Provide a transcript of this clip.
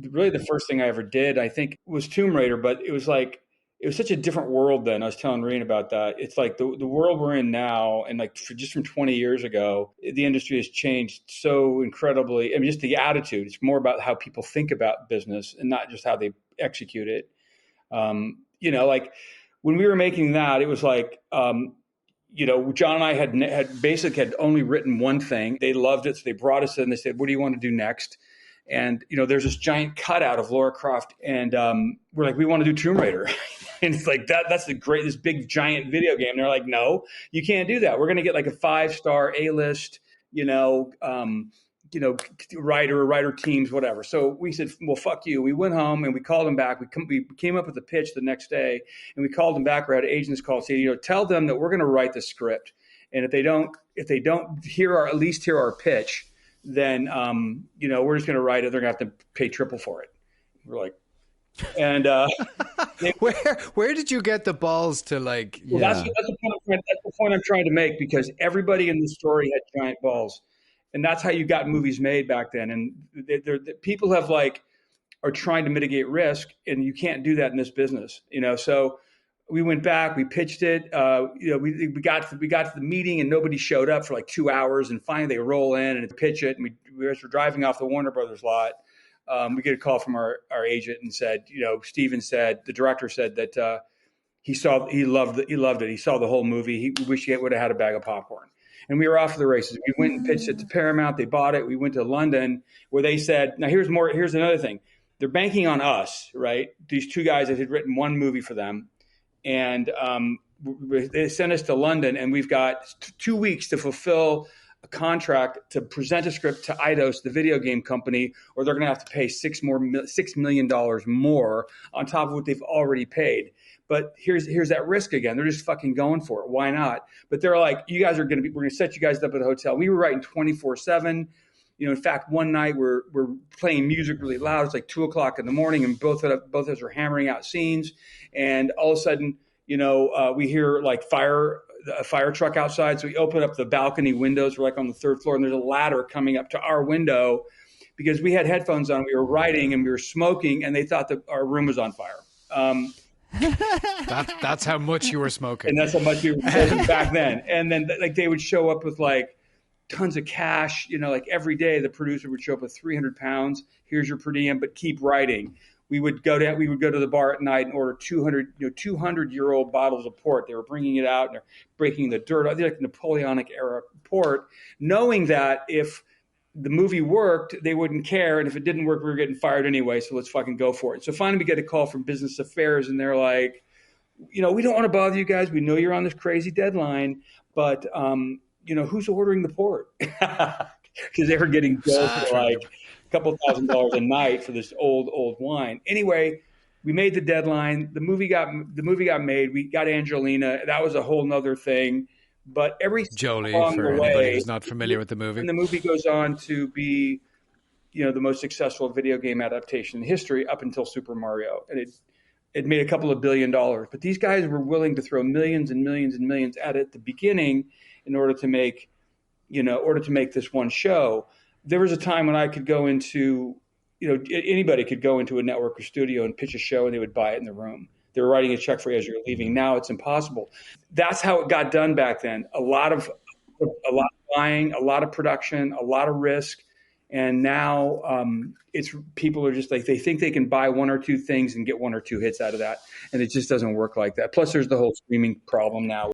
really the first thing I ever did, I think, was Tomb Raider, but it was such a different world then. I was telling Reen about that. It's like the world we're in now, and like just from 20 years ago, the industry has changed so incredibly. I mean, just the attitude. It's more about how people think about business and not just how they execute it. Like when we were making that, it was like, John and I had only written one thing. They loved it, so they brought us in. They said, "What do you want to do next?" And there's this giant cutout of Lara Croft, and we're like, "We want to do Tomb Raider." And it's like that's this big giant video game. And they're like, "No, you can't do that. We're going to get like a 5-star A-list, writer teams, whatever." So we said, "Well, fuck you." We went home and we called them back. We came up with a pitch the next day, and we called them back. We had agents call, say, tell them that we're going to write the script, and if they don't at least hear our pitch, then we're just going to write it. They're going to have to pay triple for it. We're like, and where did you get the balls to like? Well, that's the point I'm trying to make, because everybody in the story had giant balls. And that's how you got movies made back then. And people are trying to mitigate risk, and you can't do that in this business, So we went back, we pitched it. We got to the meeting, and nobody showed up for like 2 hours. And finally, they roll in and pitch it. And we were driving off the Warner Brothers lot. We get a call from our agent and said, the director said that he loved it. He saw the whole movie. He wished he would have had a bag of popcorn. And we were off to the races. We went and pitched it to Paramount. They bought it. We went to London, where they said, now here's another thing. They're banking on us, right? These two guys that had written one movie for them. And they sent us to London, and we've got 2 weeks to fulfill a contract to present a script to Eidos, the video game company, or they're going to have to pay $6 million more on top of what they've already paid. But here's that risk again. They're just fucking going for it. Why not? But they're like, we're going to set you guys up at a hotel. We were writing 24/7. In fact, one night we're playing music really loud. It's like 2:00 in the morning, and both of us are hammering out scenes. And all of a sudden, we hear like a fire truck outside. So we open up the balcony windows. We're like on the 3rd floor, and there's a ladder coming up to our window because we had headphones on. We were writing and we were smoking, and they thought that our room was on fire. That's how much you were smoking. And that's how much we were smoking back then. And then they would show up with like tons of cash, like every day the producer would show up with 300 pounds. Here's your per diem, but keep writing. We would go to the bar at night and order 200-year-old bottles of port. They were bringing it out and they're breaking the dirt. I think like Napoleonic era port, knowing that if the movie worked, they wouldn't care. And if it didn't work, we were getting fired anyway. So let's fucking go for it. So finally we get a call from business affairs, and they're like, we don't want to bother you guys. We know you're on this crazy deadline, but who's ordering the port? Because they were getting billed for like a couple $1,000s a night for this old wine. Anyway, we made the deadline. The movie got made. We got Angelina. That was a whole nother thing. But Jolie, for anybody who's not familiar with the movie. And the movie goes on to be, the most successful video game adaptation in history up until Super Mario. And it made a couple of $1 billion. But these guys were willing to throw millions and millions and millions at it at the beginning in order to make this one show. There was a time when I could go into, anybody could go into a network or studio and pitch a show, and they would buy it in the room. They were writing a check for you as you're leaving. Now it's impossible. That's how it got done back then. A lot of buying, a lot of production, a lot of risk. And now people are just like, they think they can buy one or two things and get one or two hits out of that. And it just doesn't work like that. Plus there's the whole streaming problem now.